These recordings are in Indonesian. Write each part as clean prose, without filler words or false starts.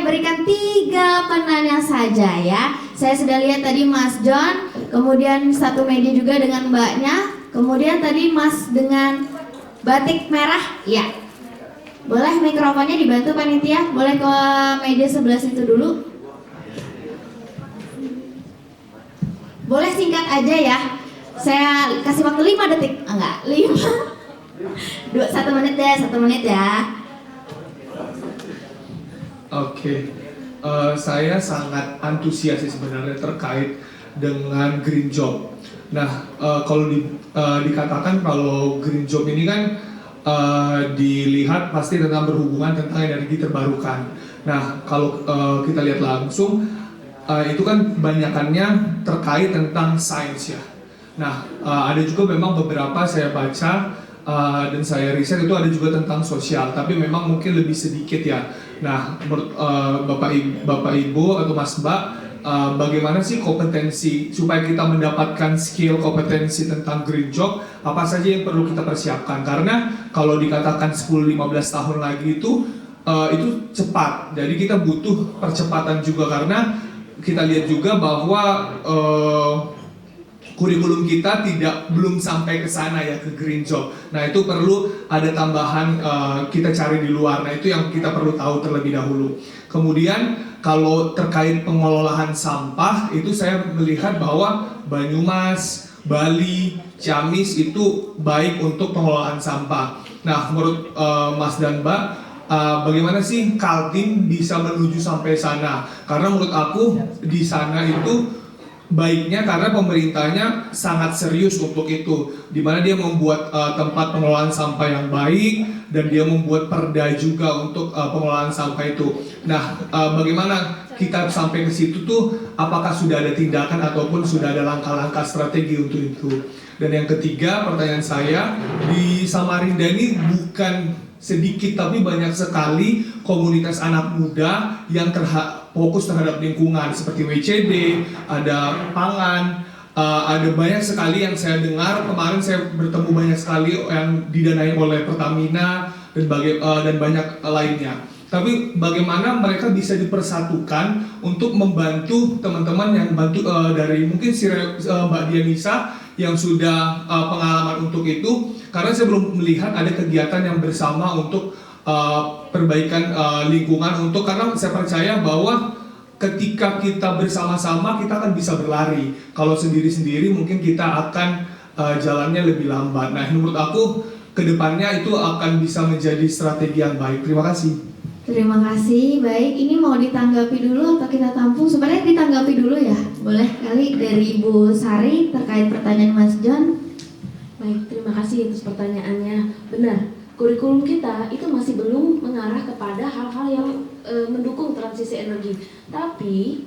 saya berikan 3 penanya saja ya. Saya sudah lihat tadi Mas John, kemudian satu meja juga dengan mbaknya, kemudian tadi Mas dengan batik merah, ya. Boleh mikrofonnya dibantu panitia, boleh ke meja sebelah situ dulu. Boleh singkat aja ya. Saya kasih waktu 5 detik, enggak, 5. 1 menit ya, 1 menit ya. Oke, saya sangat antusias sih sebenarnya terkait dengan green job. Nah, kalau dikatakan kalau green job ini kan dilihat pasti tentang berhubungan tentang energi terbarukan. Nah, kalau kita lihat langsung itu kan banyakannya terkait tentang sains ya. Nah, ada juga memang beberapa saya baca dan saya riset itu ada juga tentang sosial, tapi memang mungkin lebih sedikit ya. Nah, menurut Bapak Ibu atau Mas Mbak, bagaimana sih kompetensi supaya kita mendapatkan skill kompetensi tentang green job, apa saja yang perlu kita persiapkan? Karena kalau dikatakan 10-15 tahun lagi itu cepat, jadi kita butuh percepatan juga karena kita lihat juga bahwa kurikulum kita belum sampai ke sana ya, ke green job. Nah, itu perlu ada tambahan kita cari di luar. Nah, itu yang kita perlu tahu terlebih dahulu. Kemudian kalau terkait pengelolaan sampah, itu saya melihat bahwa Banyumas, Bali, Ciamis itu baik untuk pengelolaan sampah. Nah, menurut Mas dan Mbak, bagaimana sih Kaltim bisa menuju sampai sana? Karena menurut aku di sana itu baiknya karena pemerintahnya sangat serius untuk itu, di mana dia membuat tempat pengelolaan sampah yang baik dan dia membuat perda juga untuk pengelolaan sampah itu. Nah, bagaimana kita sampai ke situ tuh? Apakah sudah ada tindakan ataupun sudah ada langkah-langkah strategi untuk itu? Dan yang ketiga, pertanyaan saya, di Samarinda ini bukan sedikit tapi banyak sekali komunitas anak muda yang fokus terhadap lingkungan seperti WCD, ada pangan, ada banyak sekali yang saya dengar. Kemarin saya bertemu banyak sekali yang didanai oleh Pertamina dan banyak lainnya. Tapi bagaimana mereka bisa dipersatukan untuk membantu teman-teman yang bantu dari mungkin Mbak Dianisa yang sudah pengalaman untuk itu, karena saya belum melihat ada kegiatan yang bersama untuk perbaikan lingkungan karena saya percaya bahwa ketika kita bersama-sama kita akan bisa berlari. Kalau sendiri-sendiri mungkin kita akan jalannya lebih lambat. Nah, menurut aku kedepannya itu akan bisa menjadi strategi yang baik. Terima kasih. Terima kasih. Baik, ini mau ditanggapi dulu atau kita tampung? Sebenarnya ditanggapi dulu ya. Boleh kali dari Ibu Sari terkait pertanyaan Mas John. Baik, terima kasih atas pertanyaannya. Benar, kurikulum kita itu masih belum mengarah kepada hal-hal yang mendukung transisi energi. Tapi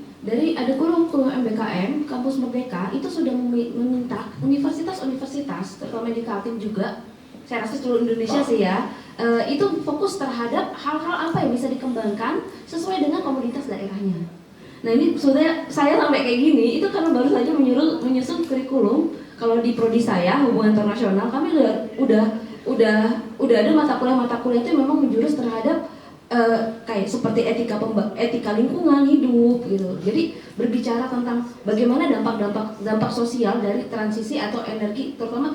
ada kurikulum MBKM, Kampus Merdeka itu sudah meminta universitas-universitas, terutama di Kaltim juga, saya rasa seluruh Indonesia sih ya, itu fokus terhadap hal-hal apa yang bisa dikembangkan sesuai dengan komunitas daerahnya. Nah, ini sudah saya sampai kayak gini itu karena baru saja menyusun kurikulum. Kalau di prodi saya hubungan internasional, kami udah ada mata kuliah itu memang menjurus terhadap kayak seperti etika lingkungan hidup gitu. Jadi berbicara tentang bagaimana dampak sosial dari transisi atau energi, terutama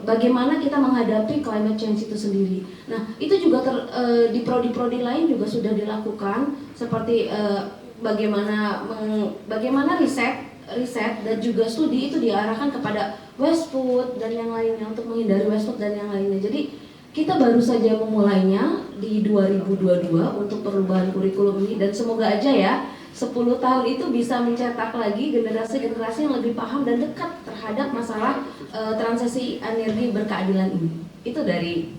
bagaimana kita menghadapi climate change itu sendiri. Nah, itu juga di prodi-prodi lain juga sudah dilakukan, seperti bagaimana riset dan juga studi itu diarahkan kepada waste food dan yang lainnya, untuk menghindari waste food dan yang lainnya. Jadi kita baru saja memulainya di 2022 untuk perubahan kurikulum ini, dan semoga aja ya 10 tahun itu bisa mencetak lagi generasi-generasi yang lebih paham dan dekat terhadap masalah transisi energi berkeadilan ini. Itu dari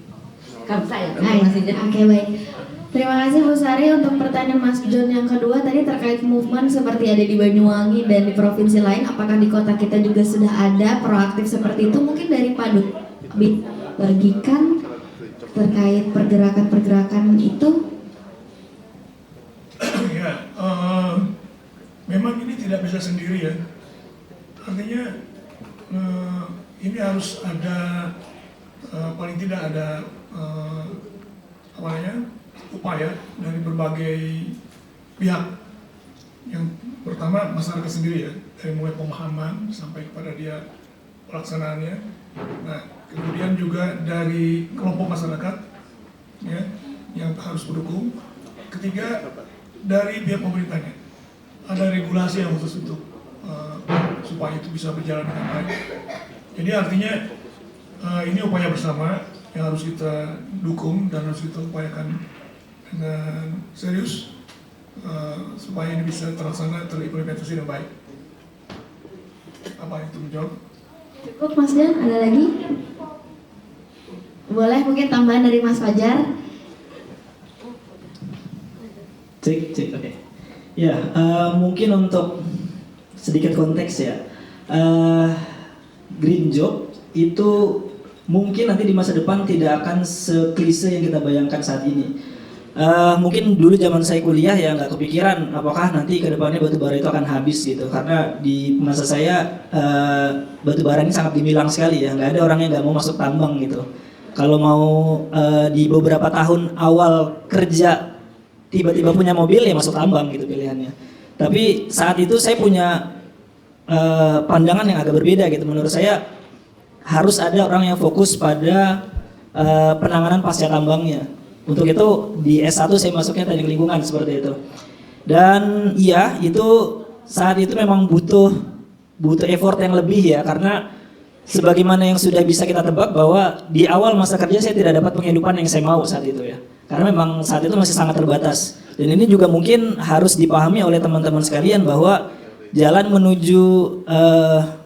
saya. Oke, baik. Terima kasih Bu Sari. Untuk pertanyaan Mas John yang kedua tadi terkait movement seperti ada di Banyuwangi dan di provinsi lain, apakah di kota kita juga sudah ada proaktif seperti itu? Mungkin dari Pak Dut bagikan terkait pergerakan-pergerakan itu. Ya, memang ini tidak bisa sendiri ya. Artinya ini harus ada paling tidak ada upaya dari berbagai pihak. Yang pertama masyarakat sendiri ya, dari mulai pemahaman sampai kepada dia pelaksanaannya. Nah, kemudian juga dari kelompok masyarakat ya yang harus mendukung. Ketiga, dari pihak pemerintahnya. Ada regulasi yang khusus untuk supaya itu bisa berjalan dengan baik. Jadi artinya ini upaya bersama yang harus kita dukung dan harus kita upayakan dengan serius supaya ini bisa terlaksana, terimplementasi dengan baik. Apa itu menjawab? Cukup Mas John, ada lagi? Boleh mungkin tambahan dari Mas Fajar? Cek, oke. Ya, mungkin untuk sedikit konteks ya, green job itu mungkin nanti di masa depan tidak akan seklise yang kita bayangkan saat ini. Mungkin dulu zaman saya kuliah ya nggak kepikiran apakah nanti ke depannya batu bara itu akan habis gitu, karena di masa saya batu bara ini sangat gemilang sekali ya, nggak ada orang yang nggak mau masuk tambang gitu. Kalau mau di beberapa tahun awal kerja tiba-tiba punya mobil ya masuk tambang gitu pilihannya. Tapi saat itu saya punya pandangan yang agak berbeda gitu. Menurut saya harus ada orang yang fokus pada penanganan pasca tambangnya. Untuk itu di S1 saya masuknya teknik lingkungan seperti itu. Dan iya itu saat itu memang butuh effort yang lebih ya, karena sebagaimana yang sudah bisa kita tebak bahwa di awal masa kerja saya tidak dapat penghidupan yang saya mau saat itu ya. Karena memang saat itu masih sangat terbatas. Dan ini juga mungkin harus dipahami oleh teman-teman sekalian bahwa jalan menuju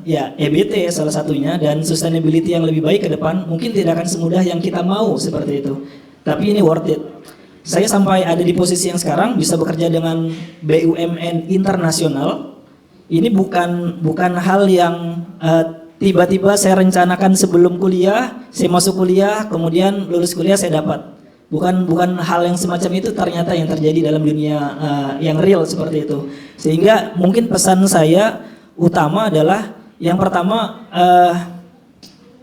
ya EBT salah satunya dan sustainability yang lebih baik ke depan mungkin tidak akan semudah yang kita mau seperti itu. Tapi ini worth it. Saya sampai ada di posisi yang sekarang bisa bekerja dengan BUMN internasional. Ini bukan hal yang tiba-tiba saya rencanakan sebelum kuliah, saya masuk kuliah, kemudian lulus kuliah saya dapat. Bukan hal yang semacam itu ternyata yang terjadi dalam dunia yang real seperti itu. Sehingga mungkin pesan saya utama adalah yang pertama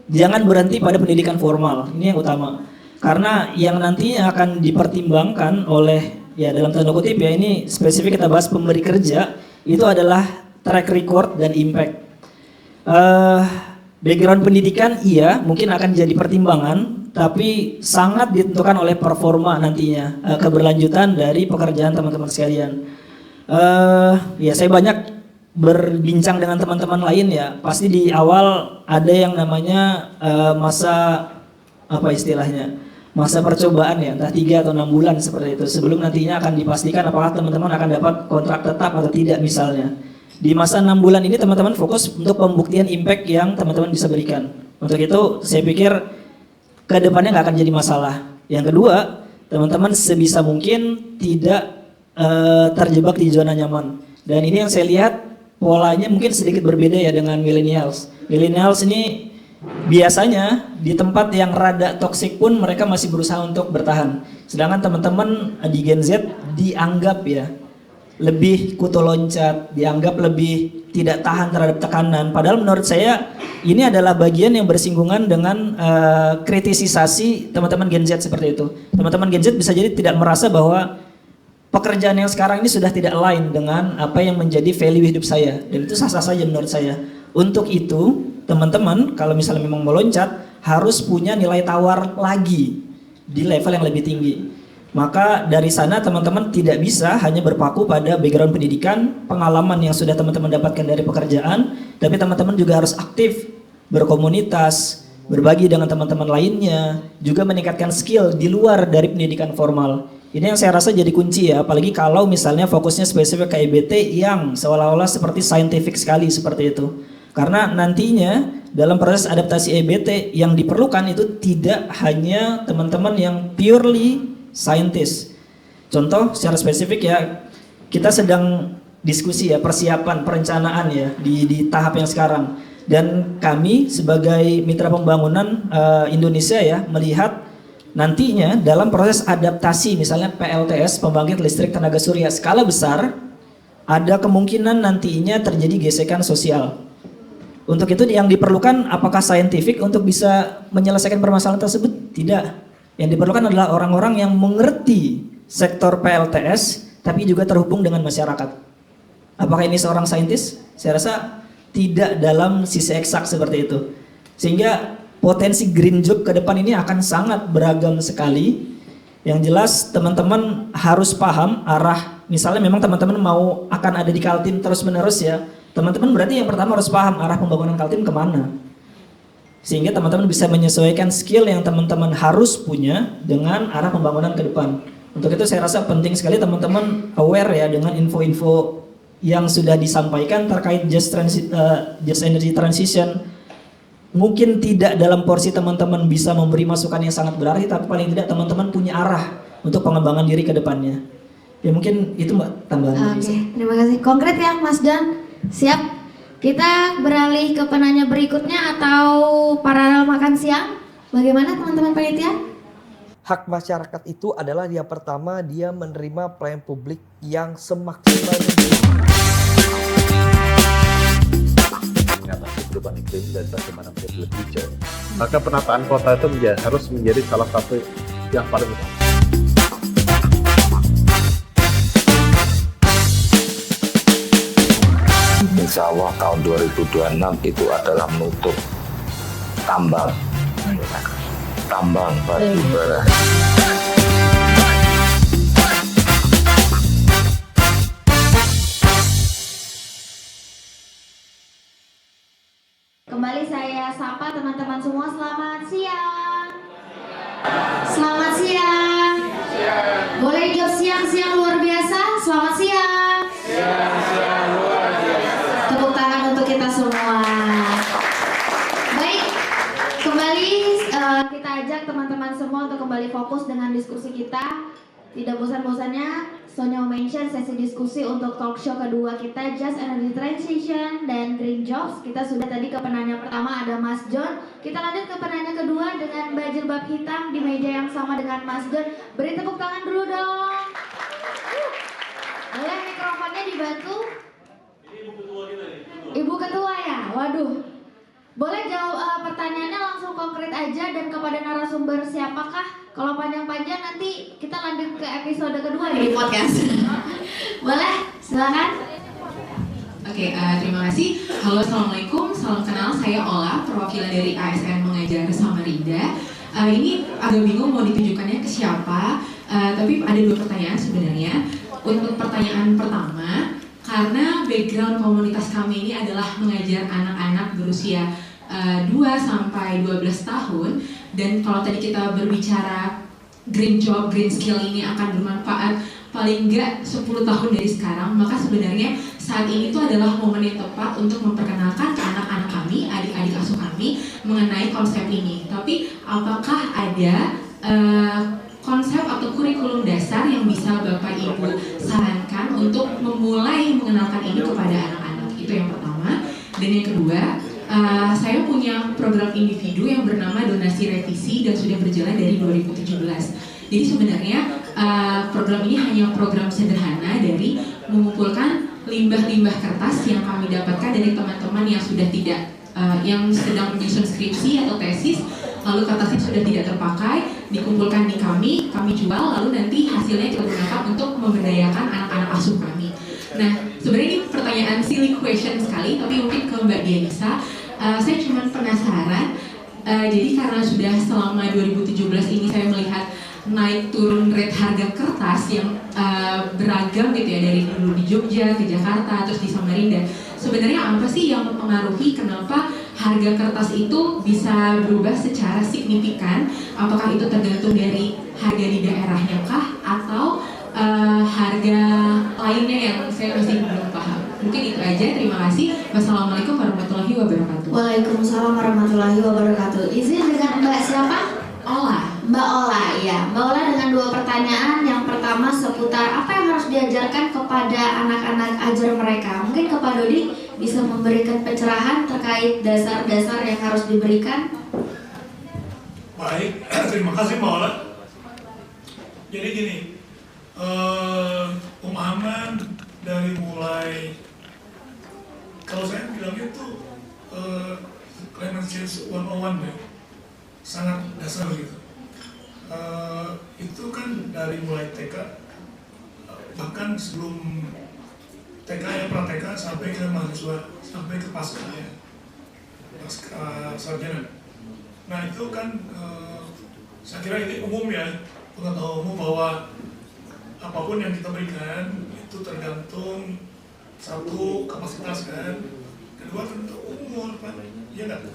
jangan berhenti pada pendidikan formal. Ini yang utama. Karena yang nantinya akan dipertimbangkan oleh ya dalam tanda kutip ya ini spesifik kita bahas pemberi kerja itu adalah track record dan impact. Background pendidikan iya mungkin akan jadi pertimbangan, tapi sangat ditentukan oleh performa nantinya, keberlanjutan dari pekerjaan teman-teman sekalian. Ya saya banyak berbincang dengan teman-teman lain ya, pasti di awal ada yang namanya masa apa istilahnya, masa percobaan ya, entah 3 atau 6 bulan seperti itu, sebelum nantinya akan dipastikan apakah teman-teman akan dapat kontrak tetap atau tidak misalnya. Di masa 6 bulan ini teman-teman fokus untuk pembuktian impact yang teman-teman bisa berikan. Untuk itu saya pikir ke depannya nggak akan jadi masalah. Yang kedua, teman-teman sebisa mungkin tidak terjebak di zona nyaman. Dan ini yang saya lihat polanya mungkin sedikit berbeda ya dengan millennials. Millennials ini biasanya di tempat yang rada toksik pun mereka masih berusaha untuk bertahan. Sedangkan teman-teman di Gen Z dianggap ya lebih kutu loncat, dianggap lebih tidak tahan terhadap tekanan. Padahal menurut saya ini adalah bagian yang bersinggungan dengan kritisisasi teman-teman Gen Z seperti itu. Teman-teman Gen Z bisa jadi tidak merasa bahwa pekerjaan yang sekarang ini sudah tidak align dengan apa yang menjadi value hidup saya. Dan itu sah-sah saja menurut saya. Untuk itu teman-teman kalau misalnya memang meloncat harus punya nilai tawar lagi di level yang lebih tinggi. Maka dari sana teman-teman tidak bisa hanya berpaku pada background pendidikan, pengalaman yang sudah teman-teman dapatkan dari pekerjaan, tapi teman-teman juga harus aktif berkomunitas, berbagi dengan teman-teman lainnya, juga meningkatkan skill di luar dari pendidikan formal. Ini yang saya rasa jadi kunci ya, apalagi kalau misalnya fokusnya spesifik ke EBT yang seolah-olah seperti scientific sekali seperti itu. Karena nantinya dalam proses adaptasi EBT yang diperlukan itu tidak hanya teman-teman yang purely scientist. Contoh secara spesifik ya, kita sedang diskusi ya persiapan perencanaan ya di tahap yang sekarang. Dan kami sebagai mitra pembangunan Indonesia ya melihat nantinya dalam proses adaptasi misalnya PLTS pembangkit listrik tenaga surya skala besar ada kemungkinan nantinya terjadi gesekan sosial. Untuk itu yang diperlukan apakah saintifik untuk bisa menyelesaikan permasalahan tersebut? Tidak. Yang diperlukan adalah orang-orang yang mengerti sektor PLTS, tapi juga terhubung dengan masyarakat. Apakah ini seorang saintis? Saya rasa tidak dalam sisi eksak seperti itu. Sehingga potensi green job ke depan ini akan sangat beragam sekali. Yang jelas teman-teman harus paham arah, misalnya memang teman-teman mau akan ada di Kaltim terus-menerus ya, teman-teman berarti yang pertama harus paham arah pembangunan Kaltim kemana. Sehingga teman-teman bisa menyesuaikan skill yang teman-teman harus punya dengan arah pembangunan ke depan. Untuk itu saya rasa penting sekali teman-teman aware ya dengan info-info yang sudah disampaikan terkait just energy transition. Mungkin tidak dalam porsi teman-teman bisa memberi masukan yang sangat berarti, tapi paling tidak teman-teman punya arah untuk pengembangan diri ke depannya. Ya mungkin itu Mbak tambahan. Oke, terima kasih. Konkret ya Mas John. Siap. Kita beralih ke penanya berikutnya atau paralel makan siang. Bagaimana teman-teman panitia? Hak masyarakat itu adalah yang pertama dia menerima pelayanan publik yang semaksimal mungkin. Mengatasi perubahan iklim dan bagaimana menjadi lebih hijau. Maka penataan kota itu harus menjadi salah satu yang paling utama. Insya Allah tahun 2026 itu adalah menutup tambang batu bara. Kembali saya sapa teman-teman semua, selamat siang. Selamat siang. Boleh jawab siang-siang luar biasa? Selamat siang. Siang luar biasa. Tepuk tangan untuk kita semua. Baik, kembali kita ajak teman-teman semua untuk kembali fokus dengan diskusi kita. Tidak bosan-bosannya Sonya mention sesi diskusi untuk talk show kedua kita, Just Energy Transition dan Green Jobs. Kita sudah tadi ke penanya pertama ada Mas John. Kita lanjut ke penanya kedua dengan Mbak Jilbab Hitam di meja yang sama dengan Mas John. Beri tepuk tangan dulu dong. Boleh mikrofonnya dibantu? Ibu Ketua ya? Waduh. Boleh jawab pertanyaannya langsung konkret aja dan kepada narasumber siapakah? Kalau panjang-panjang nanti kita lanjut ke episode kedua di podcast. Boleh, silakan. Oke, terima kasih. Halo, assalamualaikum. Salam kenal, saya Ola, perwakilan dari ASN Mengajar Samarinda. Ini agak bingung mau ditujukannya ke siapa, tapi ada dua pertanyaan sebenarnya. Untuk pertanyaan pertama, karena background komunitas kami ini adalah mengajar anak-anak berusia 2 sampai 12 tahun, dan kalau tadi kita berbicara green job, green skill ini akan bermanfaat paling enggak 10 tahun dari sekarang, maka sebenarnya saat ini itu adalah momen yang tepat untuk memperkenalkan ke anak-anak kami, adik-adik asuh kami mengenai konsep ini. Tapi apakah ada konsep atau kurikulum dasar yang bisa Bapak Ibu sarankan untuk memulai mengenalkan ini kepada anak-anak? Itu yang pertama. Dan yang kedua, saya punya program individu yang bernama Donasi Revisi dan sudah berjalan dari 2017. Jadi sebenarnya program ini hanya program sederhana dari mengumpulkan limbah-limbah kertas yang kami dapatkan dari teman-teman yang sudah tidak yang sedang menyusun skripsi atau tesis, lalu kertasnya sudah tidak terpakai, dikumpulkan di kami jual, lalu nanti hasilnya kita gunakan untuk memberdayakan anak-anak asuh kami. Nah, sebenarnya ini pertanyaan silly question sekali, tapi mungkin ke Mbak Dianisa, saya cuma penasaran, jadi karena sudah selama 2017 ini saya melihat naik turun rate harga kertas yang beragam gitu ya, dari dulu di Jogja ke Jakarta terus di Samarinda. Sebenarnya apa sih yang mempengaruhi kenapa harga kertas itu bisa berubah secara signifikan? Apakah itu tergantung dari harga di daerahnya kah atau harga lainnya yang saya masih belum paham? Mungkin itu aja, terima kasih. Wassalamualaikum warahmatullahi wabarakatuh. Waalaikumsalam warahmatullahi wabarakatuh. Izin dengan Mbak siapa? Ola. Mbak Ola, ya. Mbak Ola dengan dua pertanyaan. Yang pertama seputar apa yang harus diajarkan kepada anak-anak ajar mereka. Mungkin ke Pak Dodi bisa memberikan pencerahan terkait dasar-dasar yang harus diberikan. Baik, terima kasih Mbak Ola. Jadi gini, pemahaman dari mulai, kalau saya bilangnya itu climate change 101 ya, sangat dasar gitu. Itu kan dari mulai TK, bahkan sebelum TK ya, pra-TK sampai ke mahasiswa, sampai ke pasca ya, pasca sarjana. Nah itu kan saya kira ini umum ya, pengetahuan umum bahwa apapun yang kita berikan itu tergantung satu kapasitas kan, kedua tentu umur kan, ya nggak?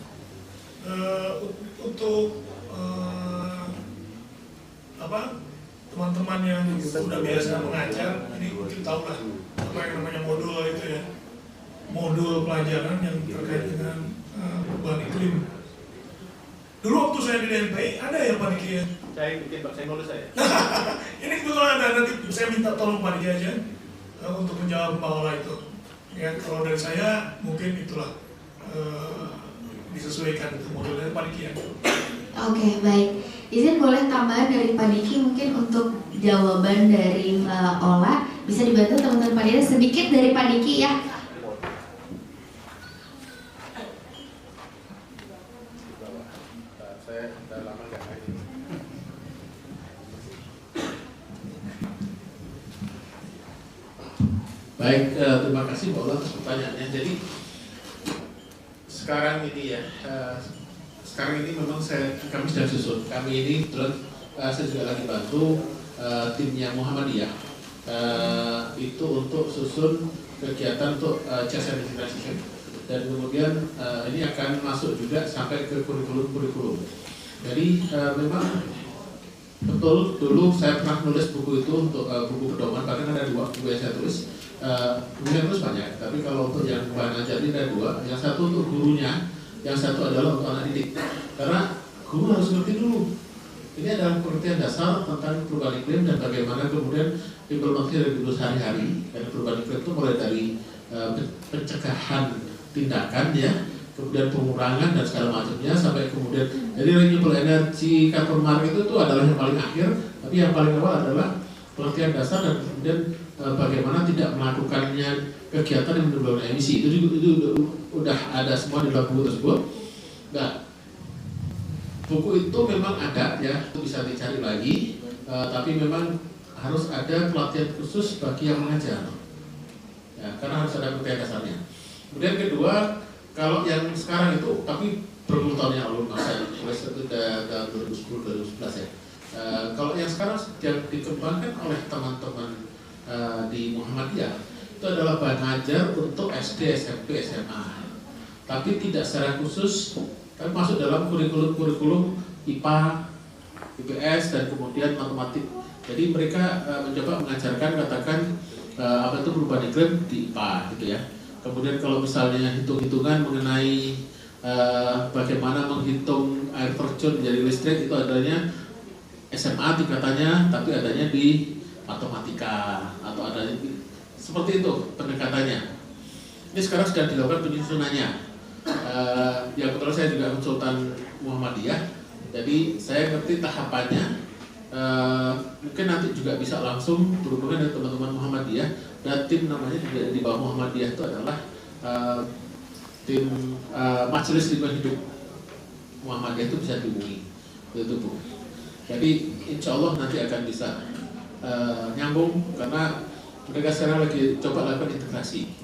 Untuk teman-teman yang sudah biasa mengajar, ini mungkin tahu lah apa yang namanya modul itu ya, modul pelajaran yang terkait dengan perubahan iklim. Dulu waktu saya di DNPI ada ya Pak Diki ya? Saya bikin Pak, saya nulis saya. Ini kebetulan ada, nanti saya minta tolong Pak Diki aja untuk menjawab Mbak Ola itu. Ya kalau dari saya mungkin itulah disesuaikan itu modulnya Pak Diki ya. Oke, baik. Izin boleh tambahan dari Pak Diki mungkin untuk jawaban dari Mbak Ola. Bisa dibantu teman-teman panitia sedikit dari Pak Diki ya. Saya udah lama nggak ngaji. Baik, terima kasih Mbak Ola atas pertanyaannya. Jadi sekarang ini ya, sekarang ini memang kami sedang susun. Kami ini kebetulan saya juga lagi bantu timnya Muhammadiyah itu untuk susun kegiatan untuk just energy transition, dan kemudian ini akan masuk juga sampai ke kurikulum. Jadi memang betul dulu saya pernah nulis buku itu untuk buku pedoman, bahkan ada 2 buku yang saya tulis. Buku terus banyak, tapi kalau untuk yang bahan ajar ini ada 2. Yang satu untuk gurunya, yang satu adalah untuk anak didik. Karena guru harus ngerti dulu. Ini adalah pengertian dasar tentang perubahan iklim dan bagaimana kemudian implementasi dari guru sehari-hari. Karena perubahan iklim itu mulai dari pencegahan tindakan ya, kemudian pengurangan dan segala macamnya sampai kemudian jadi renewable energy, carbon market itu adalah yang paling akhir, tapi yang paling awal adalah pengertian dasar dan kemudian bagaimana tidak melakukannya kegiatan yang menimbulkan emisi. Itu udah ada semua di dalam buku tersebut. Nah, buku itu memang ada ya, itu bisa dicari lagi, tapi memang harus ada pelatihan khusus bagi yang mengajar ya, karena harus ada pengertian dasarnya. Kemudian kedua, kalau yang sekarang itu, tapi berpuluh tahun yang lalu, masa itu tahun 2010-2011 ya. Kalau yang sekarang yang dikembangkan oleh teman-teman di Muhammadiyah itu adalah bahan ajar untuk SD, SMP, SMA, tapi tidak secara khusus, tapi masuk dalam kurikulum IPA, IPS dan kemudian matematik. Jadi mereka mencoba mengajarkan katakan apa itu perubahan iklim di IPA gitu ya. Kemudian kalau misalnya hitung-hitungan mengenai bagaimana menghitung air terjun menjadi listrik itu adanya SMA tingkatannya, tapi adanya di matematika atau adanya seperti itu pendekatannya. Ini sekarang sedang dilakukan penyusunannya. Ya kebetulan saya juga konsultan Muhammadiyah, jadi saya ngerti tahapannya. Mungkin nanti juga bisa langsung berhubungan dengan teman-teman Muhammadiyah, dan tim namanya juga di bawah Muhammadiyah itu adalah tim Majelis Lingkungan Hidup Muhammadiyah, itu bisa dihubungi itu Bu. Jadi insya Allah nanti akan bisa nyambung, karena mereka sekarang lagi coba lakukan integrasi.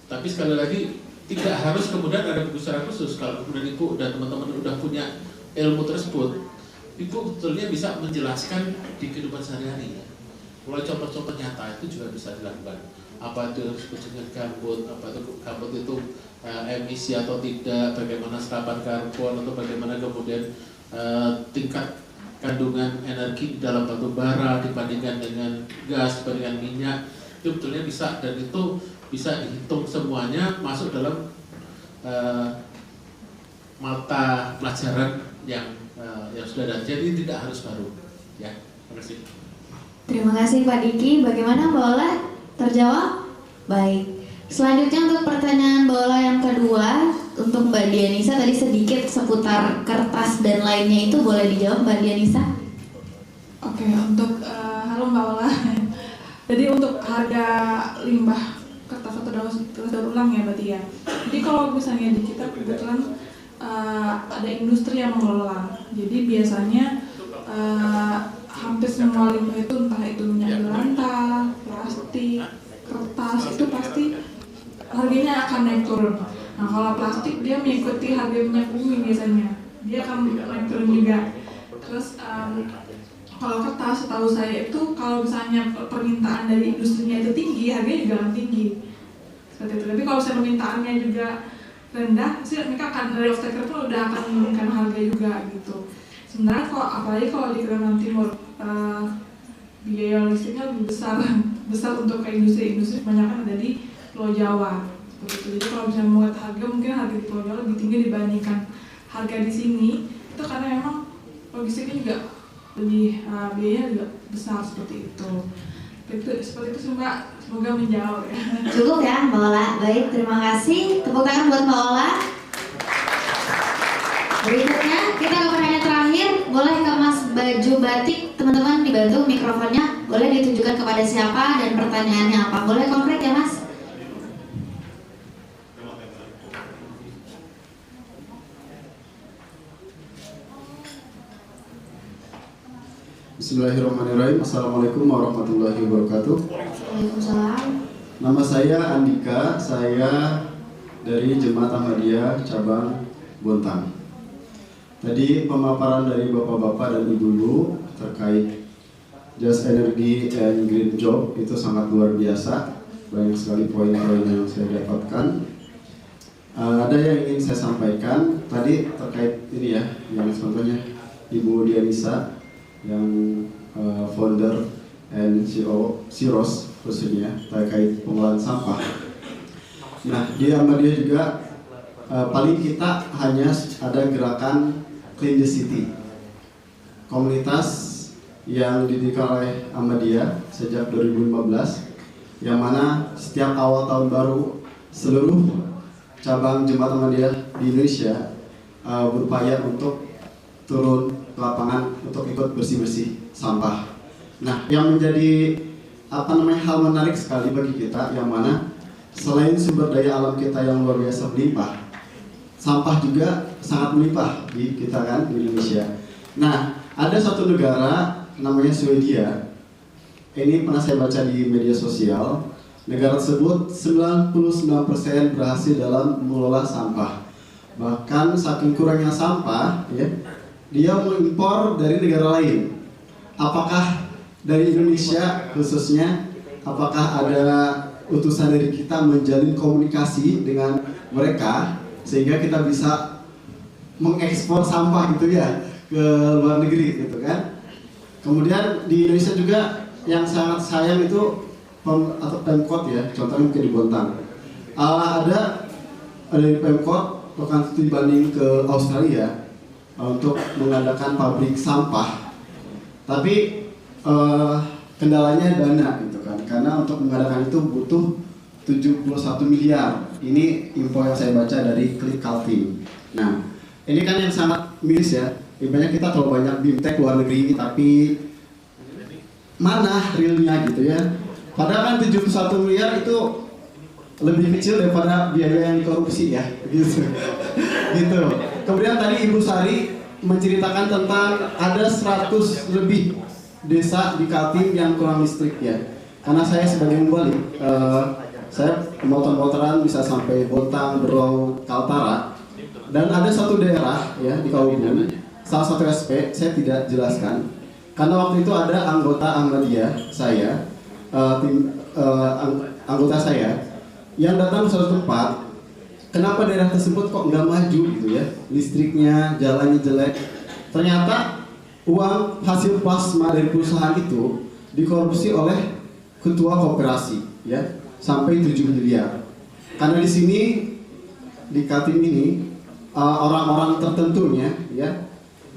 Tapi sekali lagi tidak harus kemudian ada buku secara khusus. Kalau kemudian Ibu dan teman-teman sudah punya ilmu tersebut, Ibu betulnya bisa menjelaskan di kehidupan sehari-hari. Mulai contoh-contoh nyata itu juga bisa dilakukan. Apa itu sebetulnya gambut, apa itu gambut itu emisi atau tidak, bagaimana serapan karbon, atau bagaimana kemudian tingkat kandungan energi di dalam batu bara dibandingkan dengan gas, dibandingkan minyak, itu betulnya bisa, dan itu bisa dihitung semuanya masuk dalam mata pelajaran yang sudah ada. Jadi tidak harus baru ya. Terima kasih. Terima kasih Pak Diki. Bagaimana Mbak Ola? Terjawab? Baik. Selanjutnya untuk pertanyaan Mbak Ola yang kedua, untuk Mbak Dianisa tadi sedikit seputar kertas dan lainnya, itu boleh dijawab Mbak Dianisa? Oke, untuk halo Mbak Ola. Jadi untuk harga limbah kertas atau daur ulang ya berarti ya. Jadi kalau misalnya di kita kebetulan ada industri yang mengelola. Jadi biasanya hampir semua limbah itu entah itu minyak jelantah, turun. Nah kalau plastik dia mengikuti harga minyak bumi biasanya, dia akan naik turun juga. Terus kalau kertas, setahu saya itu kalau misalnya permintaan dari industrinya itu tinggi, harganya juga akan tinggi. Seperti itu. Tapi kalau misalnya permintaannya juga rendah, sih mereka akan dari off-taker pun udah akan menurunkan harga juga gitu. Sebenarnya apalagi kalau di Kalimantan Timur, biaya listriknya lebih besar untuk ke industri kebanyakan ada di Pulau Jawa. Seperti itu. Jadi kalau misalnya membuat harga, mungkin harga di Pulau Jawa lebih tinggi dibandingkan harga di sini. Itu karena memang logistiknya juga lebih biaya juga besar seperti itu. Seperti itu sih Mbak, semoga menjawab ya. Cukup ya Mbak Ola. Baik, terima kasih. Tepuk tangan buat Mbak Ola. Berikutnya kita ke pertanyaan terakhir. Boleh ke Mas Baju Batik, teman-teman dibantu mikrofonnya. Boleh ditujukan kepada siapa dan pertanyaannya apa. Boleh konkret ya Mas. Bismillahirrahmanirrahim. Assalamualaikum warahmatullahi wabarakatuh. Waalaikumsalam. Nama saya Andika, saya dari Jemaat Ahmadiyah cabang Bontang. Tadi pemaparan dari bapak-bapak dan ibu-ibu terkait Just Energy and Green Job itu sangat luar biasa. Banyak sekali poin-poin yang saya dapatkan. Ada yang ingin saya sampaikan tadi terkait ini ya, yang contohnya Ibu Dianisa yang founder and CEO Siros khususnya terkait pengolahan sampah. Nah, di Ahmadiyah juga paling kita hanya ada gerakan Clean the City, komunitas yang didirikan oleh Ahmadiyah sejak 2015, yang mana setiap awal tahun baru seluruh cabang Jemaat Ahmadiyah di Indonesia berupaya untuk turun ke lapangan untuk ikut bersih-bersih sampah. Nah, yang menjadi hal menarik sekali bagi kita, yang mana selain sumber daya alam kita yang luar biasa melimpah, sampah juga sangat melimpah di kita kan, di Indonesia. Nah, ada satu negara namanya Swedia. Ini pernah saya baca di media sosial. Negara tersebut 99% berhasil dalam mengelola sampah. Bahkan saking kurangnya sampah, ya, dia mengimpor dari negara lain. Apakah dari Indonesia khususnya, apakah ada utusan dari kita menjalin komunikasi dengan mereka sehingga kita bisa mengekspor sampah gitu ya ke luar negeri gitu kan? Kemudian di Indonesia juga yang sangat sayang itu atau Pemkot ya, contohnya mungkin di Bontang. Ada dari Pemkot bahkan studi banding ke Australia untuk mengadakan pabrik sampah, tapi kendalanya dana gitu kan, karena untuk mengadakan itu butuh 71 miliar. Ini info yang saya baca dari Klik Kaltim. Nah, ini kan yang sangat miris ya. Ibaratnya kita terlalu banyak bimtek luar negeri, tapi mana realnya gitu ya. Padahal kan 71 miliar itu lebih kecil daripada biaya yang dikorupsi ya, gitu. Gitu. Kemudian tadi Ibu Sari menceritakan tentang ada 100 lebih desa di Kaltim yang kurang listrik ya. Karena saya sebagai mubalik, saya motor-motoran bisa sampai Bontang, Berau, Kaltara, dan ada satu daerah ya di Kabupaten, salah satu SP, saya tidak jelaskan, karena waktu itu ada anggota Ahmadiyah saya, anggota saya yang datang ke suatu tempat. Kenapa daerah tersebut kok nggak maju gitu ya, listriknya, jalannya jelek. Ternyata uang hasil plasma dari perusahaan itu dikorupsi oleh ketua koperasi ya, sampai 7 miliar. Karena di sini di Kaltim ini orang-orang tertentunya ya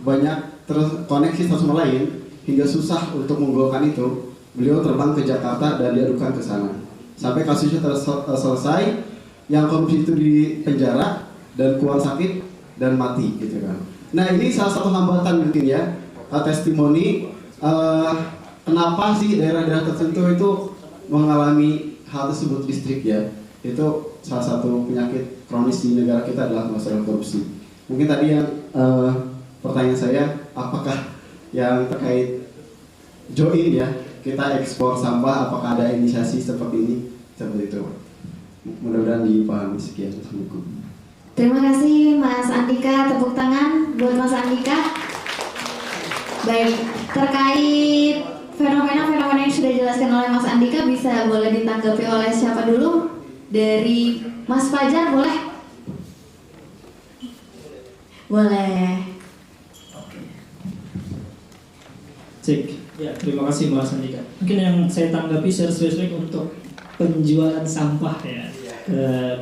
banyak terkoneksi satu sama lain hingga susah untuk menggolkan itu. Beliau terbang ke Jakarta dan diadukan ke sana. Sampai kasusnya selesai, yang korupsi itu di penjara dan keluar sakit dan mati gitu kan. Nah, ini salah satu hambatan mungkin ya, testimoni kenapa sih daerah-daerah tertentu itu mengalami hal tersebut listrik ya. Itu salah satu penyakit kronis di negara kita adalah masalah korupsi. Mungkin tadi yang pertanyaan saya, apakah yang terkait join ya, kita ekspor sampah, apakah ada inisiasi seperti ini, seperti itu. Mudah-mudahan dipahami. Sekian. Assalamualaikum. Terima kasih Mas Andika, tepuk tangan buat Mas Andika. Baik, terkait fenomena-fenomena yang sudah dijelaskan oleh Mas Andika, bisa boleh ditanggapi oleh siapa dulu? Dari Mas Fajar, boleh? Boleh. Cek. Ya, terima kasih Mas Andika. Mungkin yang saya tanggapi secara spesifik untuk penjualan sampah ya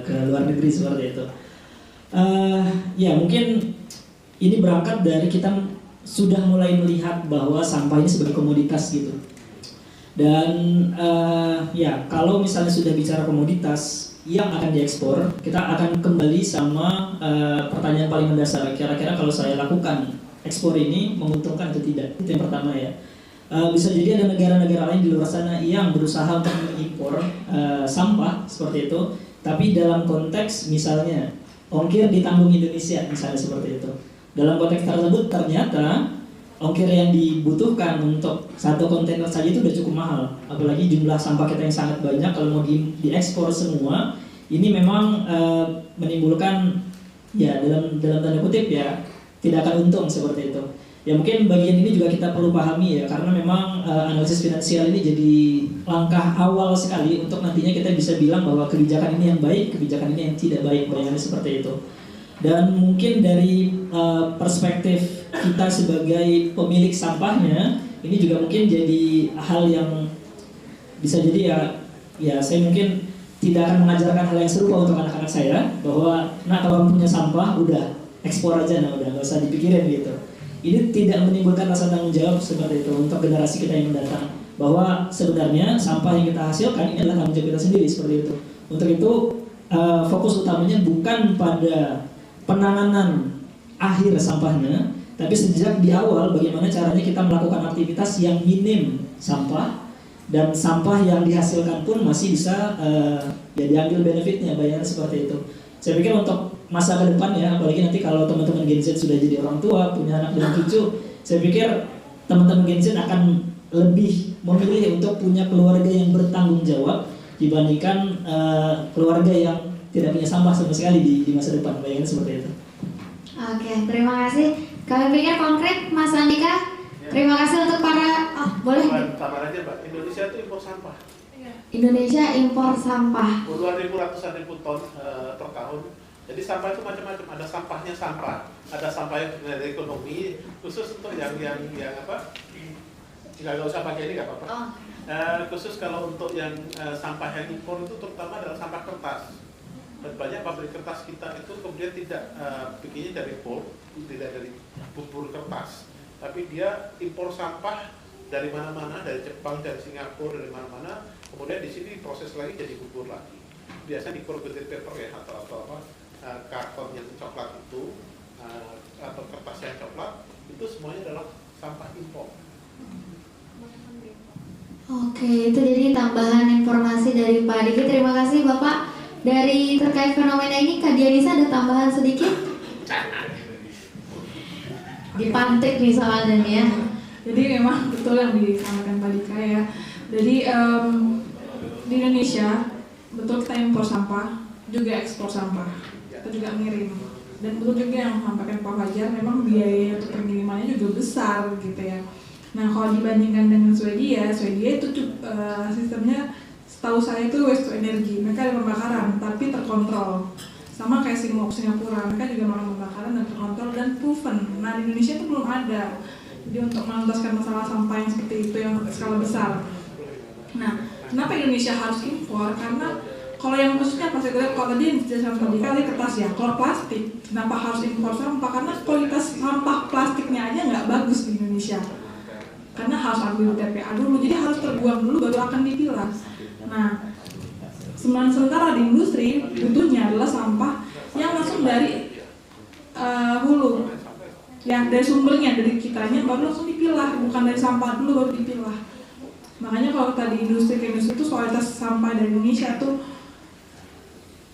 ke luar negeri seperti itu. Ya mungkin ini berangkat dari kita sudah mulai melihat bahwa sampah ini sebagai komoditas gitu. Dan ya kalau misalnya sudah bicara komoditas yang akan diekspor, kita akan kembali sama pertanyaan paling mendasar. Kira-kira kalau saya lakukan ekspor ini menguntungkan atau tidak? Itu yang pertama ya. Bisa jadi ada negara-negara lain di luar sana yang berusaha untuk mengimpor sampah seperti itu, tapi dalam konteks misalnya ongkir ditanggung Indonesia misalnya seperti itu. Dalam konteks tersebut ternyata ongkir yang dibutuhkan untuk satu kontainer saja itu udah cukup mahal. Apalagi jumlah sampah kita yang sangat banyak, kalau mau diekspor semua, ini memang menimbulkan ya dalam tanda kutip ya tidak akan untung seperti itu. Ya mungkin bagian ini juga kita perlu pahami ya, karena memang analisis finansial ini jadi langkah awal sekali untuk nantinya kita bisa bilang bahwa kebijakan ini yang baik, kebijakan ini yang tidak baik, bayangannya seperti itu. Dan mungkin dari perspektif kita sebagai pemilik sampahnya, ini juga mungkin jadi hal yang bisa jadi ya saya mungkin tidak akan mengajarkan hal yang serupa untuk anak-anak saya, bahwa nah kalau punya sampah udah ekspor aja, nah udah nggak usah dipikirin gitu. Ini tidak menimbulkan rasa tanggung jawab seperti itu untuk generasi kita yang mendatang, bahwa sebenarnya sampah yang kita hasilkan ini adalah tanggung jawab kita sendiri seperti itu. Untuk itu fokus utamanya bukan pada penanganan akhir sampahnya, tapi sejak di awal bagaimana caranya kita melakukan aktivitas yang minim sampah, dan sampah yang dihasilkan pun masih bisa ya diambil benefitnya, bayangan seperti itu. Saya pikir untuk masa ke depan ya, apalagi nanti kalau teman-teman Gen Z sudah jadi orang tua, punya anak dan cucu, saya pikir teman-teman Gen Z akan lebih memilih untuk punya keluarga yang bertanggung jawab dibandingkan keluarga yang tidak punya sampah sama sekali di masa depan, bayangan seperti itu. Oke, terima kasih. Kami pikir konkret, Mas Andika. Terima kasih untuk para, boleh? Sabar aja Mbak, Indonesia itu impor sampah. Indonesia impor sampah. Puluhan ribu, ratusan ribu ton per tahun. Jadi sampah itu macam-macam. Ada sampahnya sampah, ada sampah yang dari ekonomi, khusus untuk yang apa? Nggak usah pakai ini nggak apa-apa. Khusus kalau untuk yang sampah yang impor itu terutama adalah sampah kertas. Dan banyak pabrik kertas kita itu kemudian tidak bikinnya dari pulp, tidak dari bubur kertas, tapi dia impor sampah dari mana-mana, dari Jepang, dari Singapura, dari mana-mana. Kemudian di sini proses lagi jadi bubur lagi. Biasanya di corrugated paper ya, atau apa karton yang coklat itu atau kertas yang coklat itu semuanya adalah sampah impor. Oke, itu jadi tambahan informasi dari Pak Diki. Terima kasih Bapak. Dari terkait fenomena ini, Kak Dianisa ada tambahan sedikit? Dipantik nih soalnya nih ya. Jadi memang betul yang disampaikan Pak Dika ya. Jadi di Indonesia betul kita impor sampah, juga ekspor sampah, kita juga ngirim. Dan betul juga yang disampaikan Pak Fajar, memang biaya untuk pengirimannya juga besar gitu ya. Nah kalau dibandingkan dengan Swedia itu sistemnya setahu saya itu waste to energy, mereka ada pembakaran tapi terkontrol. Sama kayak Singapura, mereka juga melakukan pembakaran dan terkontrol dan proven. Nah di Indonesia itu belum ada. Jadi untuk menuntaskan masalah sampah yang seperti itu yang skala besar. Nah, kenapa Indonesia harus impor? Karena kalau yang khususnya pas saya lihat, kalau tadi yang dijelaskan tadi kali kertas ya, kalau plastik, kenapa harus impor sampah? Karena kualitas sampah plastiknya aja nggak bagus di Indonesia. Karena harus ambil TPA dulu, jadi harus terbuang dulu baru akan dipilah. Nah, sementara di industri butuhnya adalah sampah yang langsung dari hulu, yang dari sumbernya, dari kitanya baru langsung dipilah, bukan dari sampah dulu baru dipilah. Makanya kalau kita di industri ke industri itu kualitas sampah dari Indonesia tuh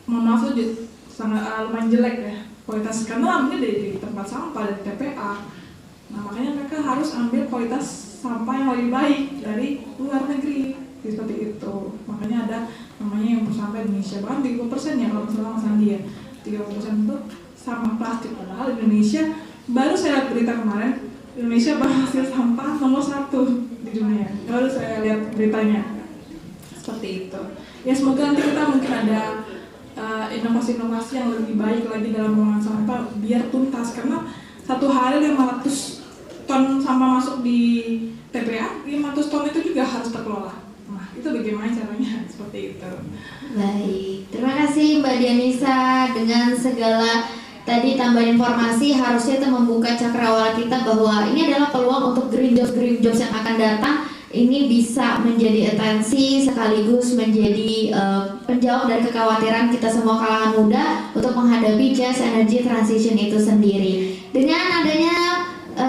mohon maaf tuh sangat lumayan jelek ya kualitas, karena ambilnya dari tempat sampah, dari TPA. Nah makanya mereka harus ambil kualitas sampah yang lebih baik dari luar negeri. Jadi seperti itu. Makanya ada namanya yang sampah Indonesia, bahkan 30% ya kalau misalnya Mas Andi ya, 30% itu sampah plastik. Padahal Indonesia, baru saya lihat berita kemarin, Indonesia penghasil sampah nomor 1 di dunia. Baru saya lihat beritanya. Seperti itu. Ya semoga nanti kita mungkin ada inovasi-inovasi yang lebih baik lagi dalam pengelolaan sampah biar tuntas, karena satu hari 500 ton sampah masuk di TPA, 500 ton itu juga harus terkelola. Nah, itu bagaimana caranya? Seperti itu. Baik, terima kasih Mbak Dianisa dengan segala tadi tambahan informasi. Harusnya itu membuka cakrawala kita bahwa ini adalah peluang untuk green jobs yang akan datang. Ini bisa menjadi atensi sekaligus menjadi penjawab dari kekhawatiran kita semua kalangan muda untuk menghadapi just energy transition itu sendiri. Dengan adanya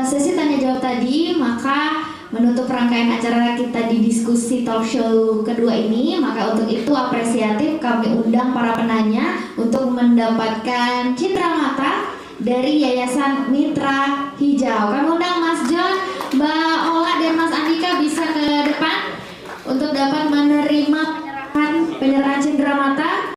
sesi tanya jawab tadi, maka menutup rangkaian acara kita di diskusi talk show kedua ini, maka untuk itu apresiatif kami undang para penanya untuk mendapatkan cindera mata dari Yayasan Mitra Hijau. Kami undang Mas John, Mbak Ola dan Mas Andika bisa ke depan untuk dapat menerima